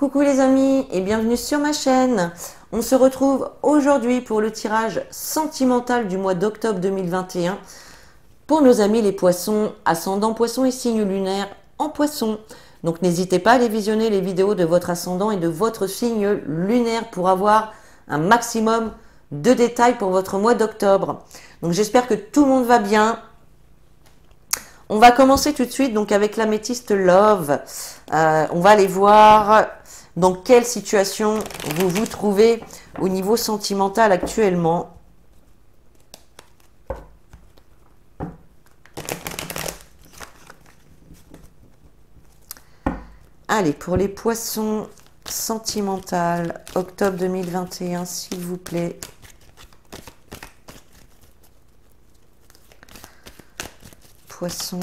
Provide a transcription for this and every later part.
Coucou les amis et bienvenue sur ma chaîne. On se retrouve aujourd'hui pour le tirage sentimental du mois d'octobre 2021 pour nos amis les poissons, ascendant poisson et signe lunaire en poisson. Donc n'hésitez pas à aller visionner les vidéos de votre ascendant et de votre signe lunaire pour avoir un maximum de détails pour votre mois d'octobre. Donc j'espère que tout le monde va bien. On va commencer tout de suite donc avec l'améthyste Love. On va aller voir dans quelle situation vous vous trouvez au niveau sentimental actuellement. Allez, pour les poissons sentimental, octobre 2021, s'il vous plaît. Poisson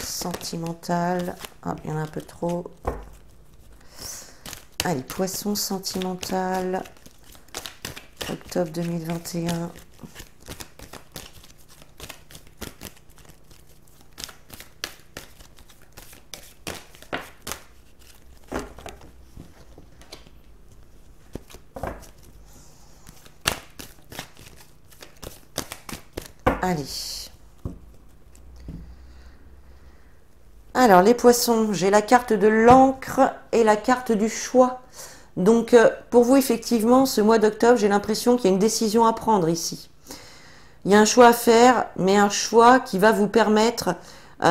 sentimental. Ah, il y en a un peu trop. Allez, poisson sentimental, octobre 2021. Allez. Alors, les poissons, j'ai la carte de l'encre et la carte du choix. Donc, pour vous, effectivement, ce mois d'octobre, j'ai l'impression qu'il y a une décision à prendre ici. Il y a un choix à faire, mais un choix qui va vous permettre... pour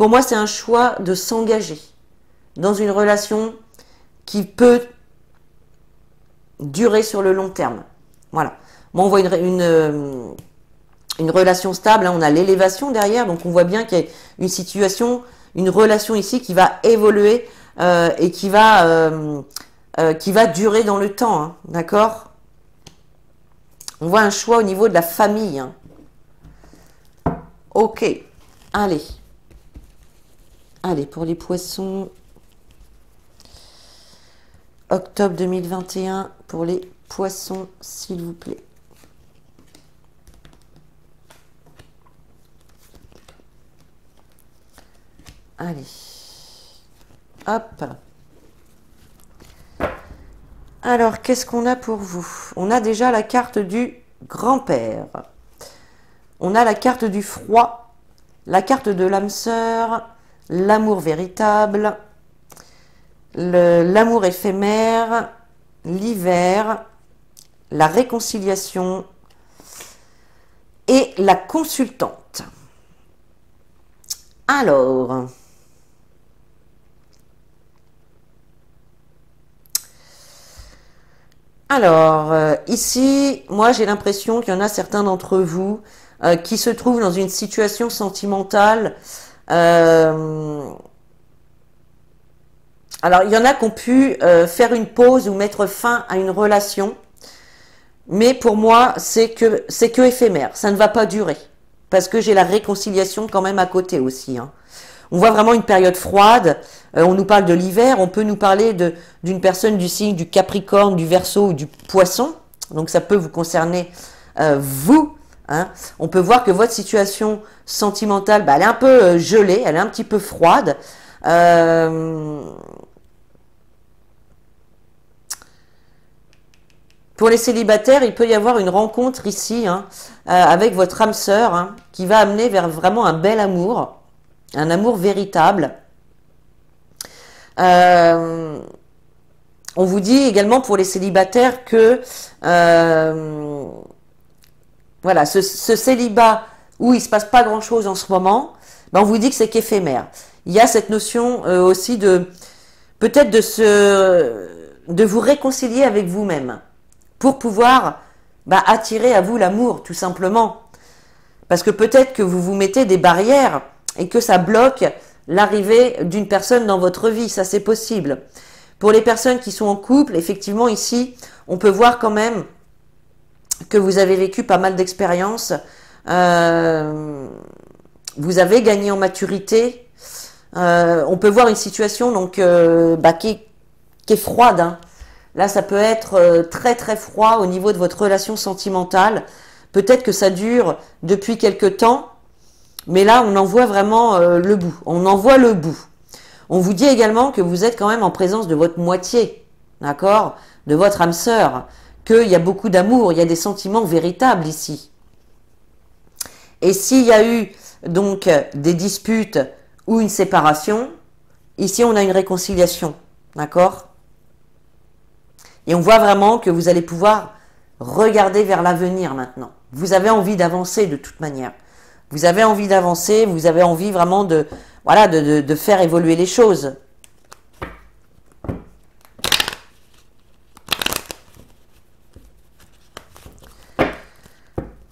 moi, c'est un choix de s'engager dans une relation qui peut durer sur le long terme. Voilà. Moi, on voit une relation stable, hein, on a l'élévation derrière, donc on voit bien qu'il y a une situation, une relation ici qui va évoluer et qui va durer dans le temps, hein, d'accord? On voit un choix au niveau de la famille. Hein. Ok, allez. Allez, pour les poissons, octobre 2021, pour les poissons, s'il vous plaît. Allez, hop. Alors, qu'est-ce qu'on a pour vous? On a déjà la carte du grand-père. On a la carte du froid, la carte de l'âme sœur, l'amour véritable, l'amour éphémère, l'hiver, la réconciliation et la consultante. Alors, ici, moi j'ai l'impression qu'il y en a certains d'entre vous qui se trouvent dans une situation sentimentale. Alors, il y en a qui ont pu faire une pause ou mettre fin à une relation. Mais pour moi, c'est que éphémère. Ça ne va pas durer. Parce que j'ai la réconciliation quand même à côté aussi. Hein. On voit vraiment une période froide. On nous parle de l'hiver. On peut nous parler d'une personne du signe du Capricorne, du Verseau ou du Poisson. Donc ça peut vous concerner vous. Hein. On peut voir que votre situation sentimentale, bah, elle est un peu gelée. Elle est un petit peu froide. Pour les célibataires, il peut y avoir une rencontre ici hein, avec votre âme sœur hein, qui va amener vers vraiment un bel amour, un amour véritable. On vous dit également pour les célibataires que voilà, ce célibat où il ne se passe pas grand-chose en ce moment, ben on vous dit que c'est qu'éphémère. Il y a cette notion aussi de peut-être de vous réconcilier avec vous-même. Pour pouvoir attirer à vous l'amour, tout simplement. Parce que peut-être que vous vous mettez des barrières et que ça bloque l'arrivée d'une personne dans votre vie, ça c'est possible. Pour les personnes qui sont en couple, effectivement ici, on peut voir quand même que vous avez vécu pas mal d'expériences, vous avez gagné en maturité, on peut voir une situation donc qui est froide, hein. Là, ça peut être très très froid au niveau de votre relation sentimentale. Peut-être que ça dure depuis quelque temps, mais là, on en voit vraiment le bout. On en voit le bout. On vous dit également que vous êtes quand même en présence de votre moitié, d'accord, de votre âme sœur, qu'il y a beaucoup d'amour, il y a des sentiments véritables ici. Et s'il y a eu donc des disputes ou une séparation, ici on a une réconciliation, d'accord? Et on voit vraiment que vous allez pouvoir regarder vers l'avenir maintenant. Vous avez envie d'avancer de toute manière. Vous avez envie d'avancer, vous avez envie vraiment de, voilà, de faire évoluer les choses.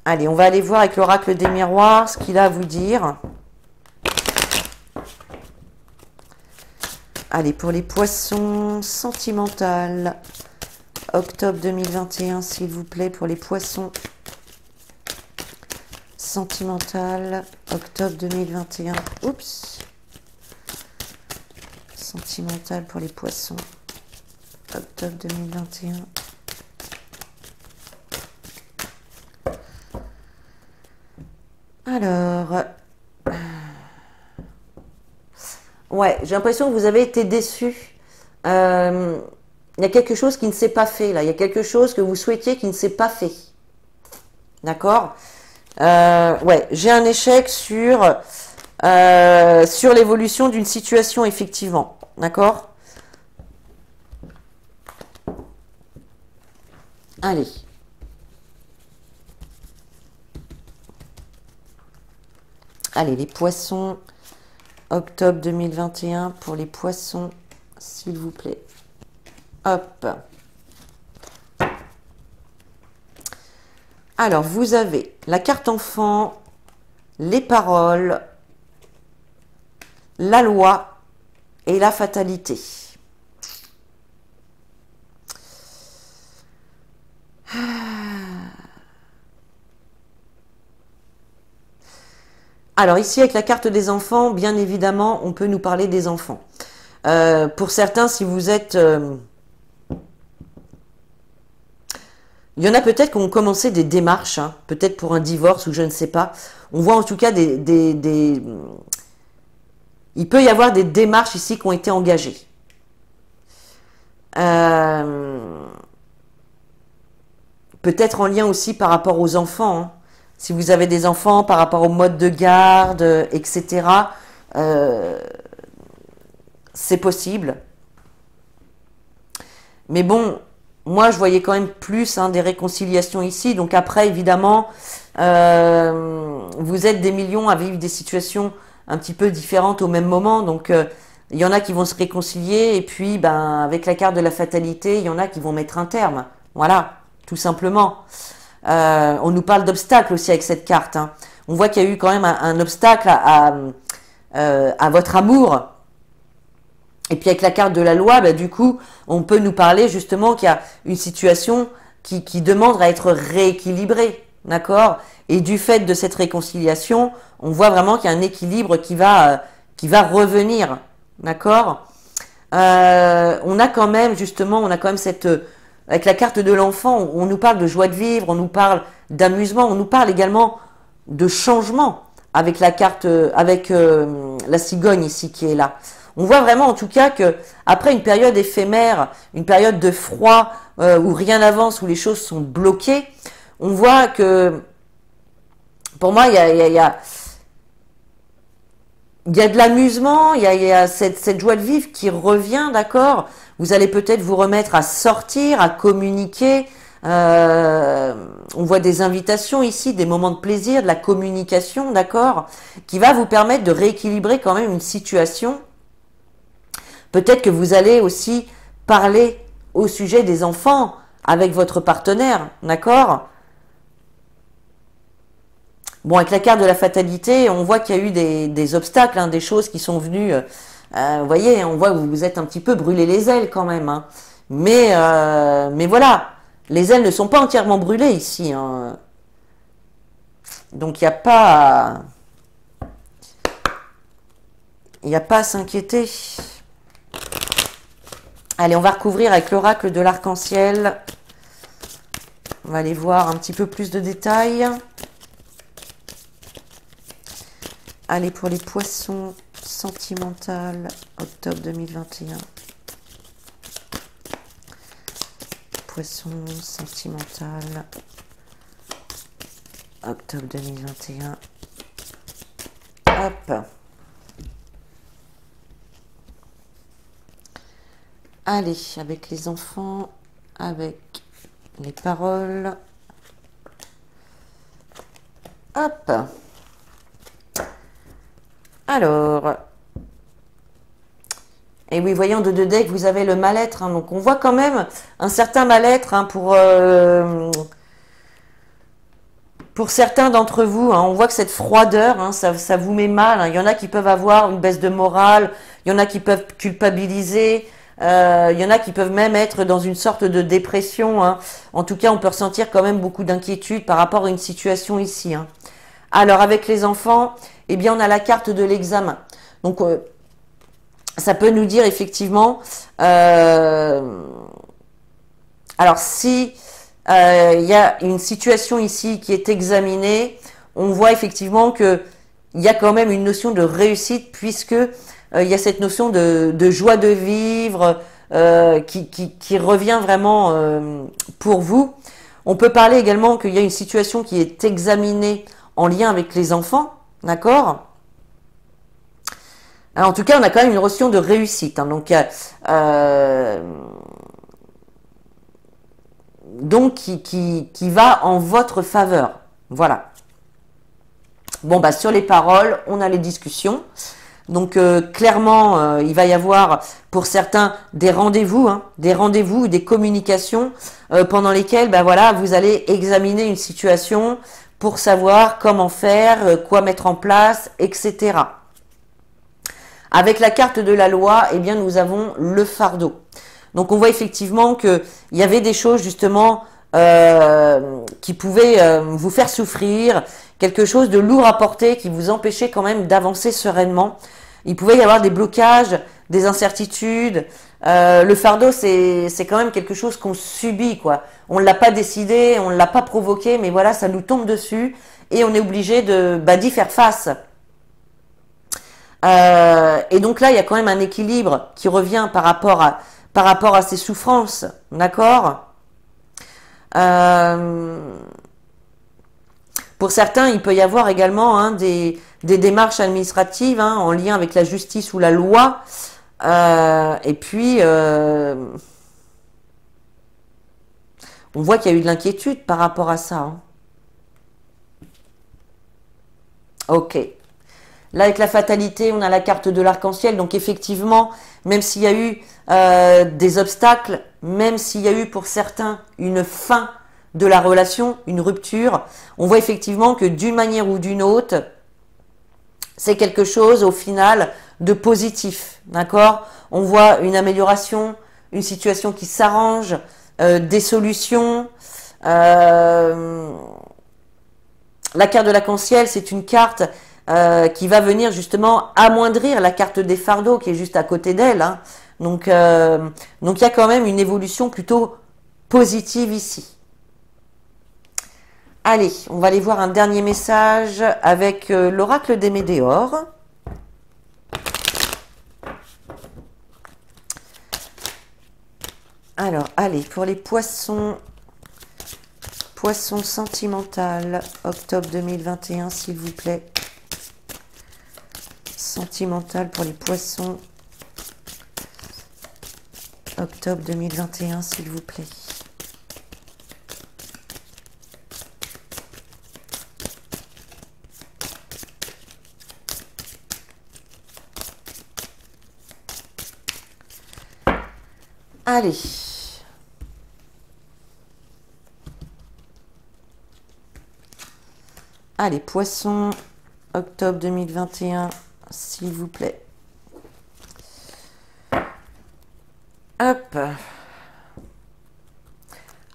Allez, on va aller voir avec l'oracle des miroirs ce qu'il a à vous dire. Allez, pour les poissons, sentimental, octobre 2021, s'il vous plaît, pour les poissons. Sentimental, octobre 2021. Oups. Sentimental pour les poissons, octobre 2021. Alors, ouais, j'ai l'impression que vous avez été déçu. Il y a quelque chose qui ne s'est pas fait là. Il y a quelque chose que vous souhaitiez qui ne s'est pas fait. D'accord? Ouais, j'ai un échec sur l'évolution d'une situation, effectivement. D'accord? Allez. Allez, les poissons, octobre 2021, pour les poissons, s'il vous plaît. Hop. Alors, vous avez la carte enfant, les paroles, la loi et la fatalité. Alors ici, avec la carte des enfants, bien évidemment, on peut nous parler des enfants. Pour certains, si vous êtes... il y en a peut-être qui ont commencé des démarches, hein, peut-être pour un divorce ou je ne sais pas. On voit en tout cas il peut y avoir des démarches ici qui ont été engagées. Peut-être en lien aussi par rapport aux enfants, hein. Si vous avez des enfants par rapport au mode de garde, etc., c'est possible. Mais bon, moi je voyais quand même plus, hein, des réconciliations ici. Donc après, évidemment, vous êtes des millions à vivre des situations un petit peu différentes au même moment. Donc il y en a qui vont se réconcilier et puis ben, avec la carte de la fatalité, il y en a qui vont mettre un terme. Voilà, tout simplement. On nous parle d'obstacles aussi avec cette carte, hein. On voit qu'il y a eu quand même un obstacle à votre amour. Et puis avec la carte de la loi, bah, du coup, on peut nous parler justement qu'il y a une situation qui demande à être rééquilibrée. D'accord? Et du fait de cette réconciliation, on voit vraiment qu'il y a un équilibre qui va revenir. D'accord? On a quand même, justement, cette... avec la carte de l'enfant, on nous parle de joie de vivre, on nous parle d'amusement, on nous parle également de changement avec la carte, avec la cigogne ici qui est là. On voit vraiment en tout cas que après une période éphémère, une période de froid où rien n'avance, où les choses sont bloquées, on voit que pour moi il y a de l'amusement, il y a cette joie de vivre qui revient, d'accord? Vous allez peut-être vous remettre à sortir, à communiquer. On voit des invitations ici, des moments de plaisir, de la communication, d'accord? Qui va vous permettre de rééquilibrer quand même une situation. Peut-être que vous allez aussi parler au sujet des enfants avec votre partenaire, d'accord? Bon, avec la carte de la fatalité, on voit qu'il y a eu des obstacles, hein, des choses qui sont venues. Vous voyez, on voit que vous vous êtes un petit peu brûlé les ailes quand même, hein. Mais voilà, les ailes ne sont pas entièrement brûlées ici, hein. Donc il n'y a pas à s'inquiéter. Allez, on va recouvrir avec l'oracle de l'arc-en-ciel. On va aller voir un petit peu plus de détails. Allez, pour les poissons, sentimental, octobre 2021. Poisson sentimental, octobre 2021. Hop. Allez, avec les enfants, avec les paroles. Hop. Alors. Et oui, voyons de deux decks, vous avez le mal-être. Hein, donc, on voit quand même un certain mal-être hein, pour certains d'entre vous. Hein. On voit que cette froideur, hein, ça vous met mal. Hein. Il y en a qui peuvent avoir une baisse de morale. Il y en a qui peuvent culpabiliser. Il y en a qui peuvent même être dans une sorte de dépression. Hein. En tout cas, on peut ressentir quand même beaucoup d'inquiétude par rapport à une situation ici. Hein. Alors, avec les enfants, eh bien, on a la carte de l'examen. Donc, ça peut nous dire effectivement, alors si il y a une situation ici qui est examinée, on voit effectivement que il y a quand même une notion de réussite puisque il y a cette notion de joie de vivre qui revient vraiment pour vous. On peut parler également qu'il y a une situation qui est examinée en lien avec les enfants, d'accord ? Alors, en tout cas, on a quand même une notion de réussite. Hein, donc qui va en votre faveur. Voilà. Bon, bah, sur les paroles, on a les discussions. Donc, clairement, il va y avoir, pour certains, des rendez-vous, des communications pendant lesquelles, bah, voilà, vous allez examiner une situation pour savoir comment faire, quoi mettre en place, etc. Avec la carte de la loi, eh bien, nous avons le fardeau. Donc, on voit effectivement qu'il y avait des choses, justement, qui pouvaient vous faire souffrir, quelque chose de lourd à porter qui vous empêchait quand même d'avancer sereinement. Il pouvait y avoir des blocages, des incertitudes. Le fardeau, c'est quand même quelque chose qu'on subit, quoi. On ne l'a pas décidé, on ne l'a pas provoqué, mais voilà, ça nous tombe dessus et on est obligé d'y faire face. Et donc là, il y a quand même un équilibre qui revient par rapport à ces souffrances, d'accord ? Pour certains, il peut y avoir également hein, des démarches administratives hein, en lien avec la justice ou la loi. Et puis, on voit qu'il y a eu de l'inquiétude par rapport à ça. Hein. Ok. Là, avec la fatalité, on a la carte de l'arc-en-ciel. Donc, effectivement, même s'il y a eu des obstacles, même s'il y a eu pour certains une fin de la relation, une rupture, on voit effectivement que d'une manière ou d'une autre, c'est quelque chose, au final, de positif. D'accord ? On voit une amélioration, une situation qui s'arrange, des solutions. La carte de l'arc-en-ciel, c'est une carte qui va venir justement amoindrir la carte des fardeaux qui est juste à côté d'elle. Hein. Donc, il y a quand même une évolution plutôt positive ici. Allez, on va aller voir un dernier message avec l'oracle des Médéors. Alors, allez, pour les poissons, poissons sentimental, octobre 2021, s'il vous plaît. Sentimental pour les poissons, octobre 2021, s'il vous plaît. Allez. Allez, poissons, octobre 2021, s'il vous plaît. Hop.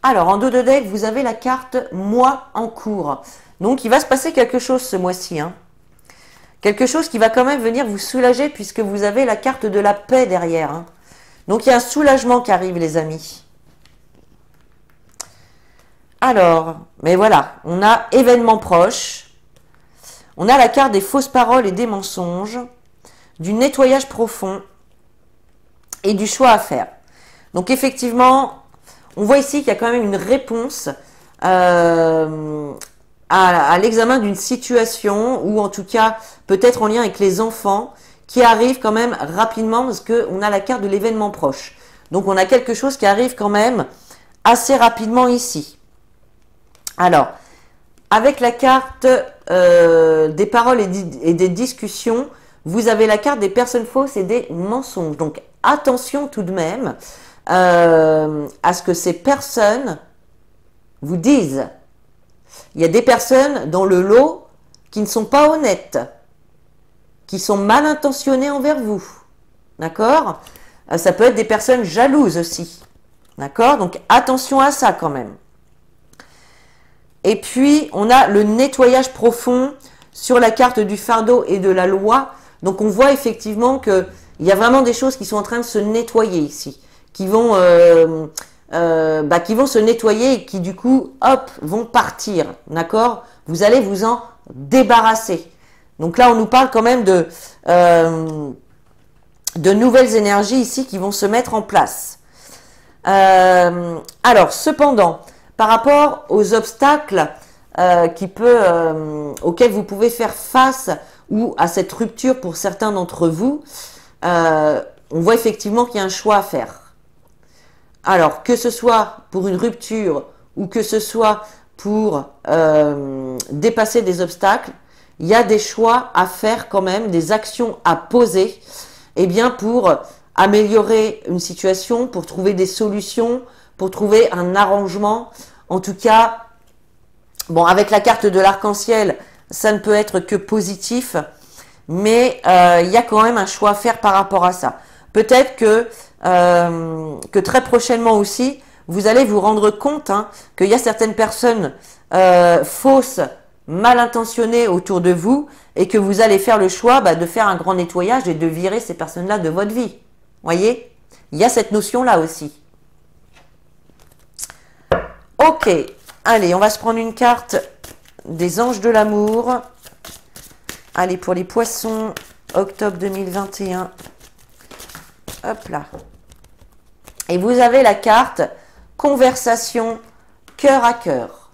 Alors, en dos de deck, vous avez la carte « Mois en cours ». Donc, il va se passer quelque chose ce mois-ci. Hein. Quelque chose qui va quand même venir vous soulager puisque vous avez la carte de la paix derrière. Hein. Donc, il y a un soulagement qui arrive, les amis. Alors, mais voilà, on a événements proches. On a la carte des fausses paroles et des mensonges. du nettoyage profond et du choix à faire. Donc effectivement, on voit ici qu'il y a quand même une réponse à l'examen d'une situation, ou en tout cas peut-être en lien avec les enfants, qui arrive quand même rapidement parce qu'on a la carte de l'événement proche. Donc on a quelque chose qui arrive quand même assez rapidement ici. Alors, avec la carte des paroles et des discussions, vous avez la carte des personnes fausses et des mensonges. Donc attention tout de même à ce que ces personnes vous disent. Il y a des personnes dans le lot qui ne sont pas honnêtes, qui sont mal intentionnées envers vous. D'accord? Ça peut être des personnes jalouses aussi. D'accord? Donc attention à ça quand même. Et puis, on a le nettoyage profond sur la carte du fardeau et de la loi. Donc, on voit effectivement qu'il y a vraiment des choses qui sont en train de se nettoyer ici, qui vont se nettoyer et qui, du coup, hop, vont partir. D'accord? Vous allez vous en débarrasser. Donc là, on nous parle quand même de nouvelles énergies ici qui vont se mettre en place. Alors, cependant, par rapport aux obstacles auxquels vous pouvez faire face, ou à cette rupture pour certains d'entre vous, on voit effectivement qu'il y a un choix à faire. Alors, que ce soit pour une rupture ou que ce soit pour dépasser des obstacles, il y a des choix à faire quand même, des actions à poser, eh bien pour améliorer une situation, pour trouver des solutions, pour trouver un arrangement. En tout cas, bon, avec la carte de l'arc-en-ciel, ça ne peut être que positif, mais il y a quand même un choix à faire par rapport à ça. Peut-être que très prochainement aussi, vous allez vous rendre compte qu'il y a certaines personnes fausses, mal intentionnées autour de vous, et que vous allez faire le choix de faire un grand nettoyage et de virer ces personnes-là de votre vie. Voyez? Il y a cette notion-là aussi. Ok, allez, on va se prendre une carte des anges de l'amour. Allez, pour les poissons, octobre 2021. Hop là. Et vous avez la carte conversation cœur à cœur,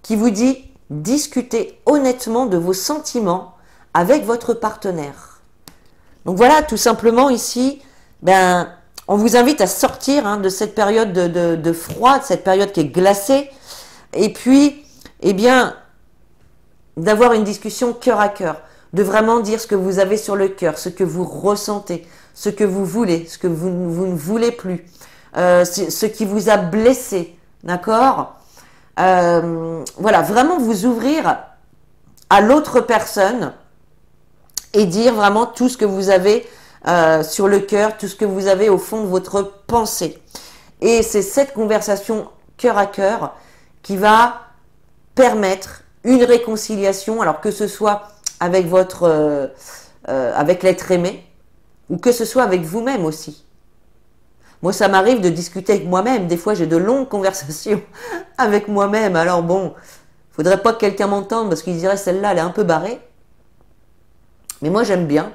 qui vous dit discutez honnêtement de vos sentiments avec votre partenaire. Donc voilà, tout simplement ici, on vous invite à sortir de cette période de froid, de cette période qui est glacée, et puis, eh bien, d'avoir une discussion cœur à cœur, de vraiment dire ce que vous avez sur le cœur, ce que vous ressentez, ce que vous voulez, ce que vous ne voulez plus, ce qui vous a blessé, d'accord? Voilà, vraiment vous ouvrir à l'autre personne et dire vraiment tout ce que vous avez sur le cœur, tout ce que vous avez au fond de votre pensée. Et c'est cette conversation cœur à cœur qui va permettre une réconciliation, alors que ce soit avec avec l'être aimé, ou que ce soit avec vous-même aussi. Moi, ça m'arrive de discuter avec moi-même. Des fois, j'ai de longues conversations avec moi-même. Alors bon, faudrait pas que quelqu'un m'entende parce qu'il dirait celle-là, elle est un peu barrée. Mais moi, j'aime bien.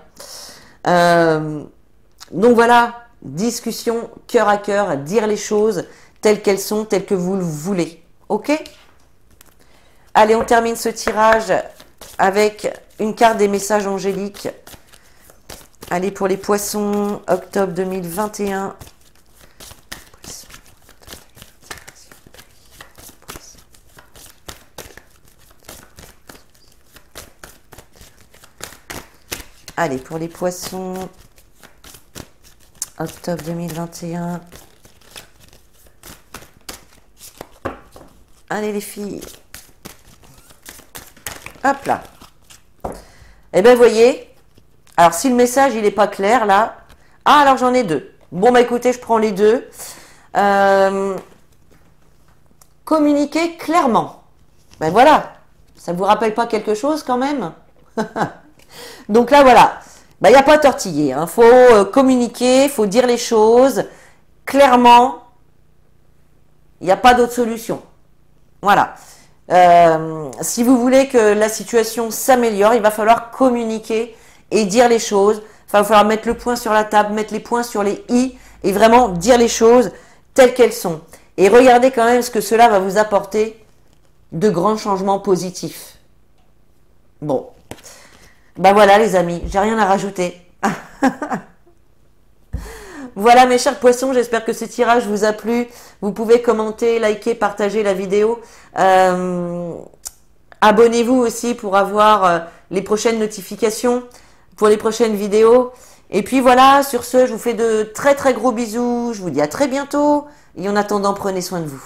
Donc voilà, discussion cœur à cœur, dire les choses telles qu'elles sont, telles que vous le voulez. Ok? Allez, on termine ce tirage avec une carte des messages angéliques. Allez, pour les poissons, octobre 2021. Allez, pour les poissons, octobre 2021. Allez les filles. Hop là. Eh bien, voyez. Alors, si le message, il n'est pas clair, là. Ah, alors j'en ai deux. Bon, bah écoutez, je prends les deux. Communiquer clairement. Ben voilà. Ça ne vous rappelle pas quelque chose quand même? Donc là, voilà. Ben, il n'y a pas à tortiller. Il faut communiquer, il faut dire les choses clairement. Il n'y a pas d'autre solution. Voilà. Si vous voulez que la situation s'améliore, il va falloir communiquer et dire les choses. Il va falloir mettre le point sur la table, mettre les points sur les i et vraiment dire les choses telles qu'elles sont. Et regardez quand même ce que cela va vous apporter de grands changements positifs. Bon, ben voilà les amis, j'ai rien à rajouter. Voilà mes chers poissons, j'espère que ce tirage vous a plu. Vous pouvez commenter, liker, partager la vidéo. Abonnez-vous aussi pour avoir les prochaines notifications, pour les prochaines vidéos. Et puis voilà, sur ce, je vous fais de très très gros bisous. Je vous dis à très bientôt. Et en attendant, prenez soin de vous.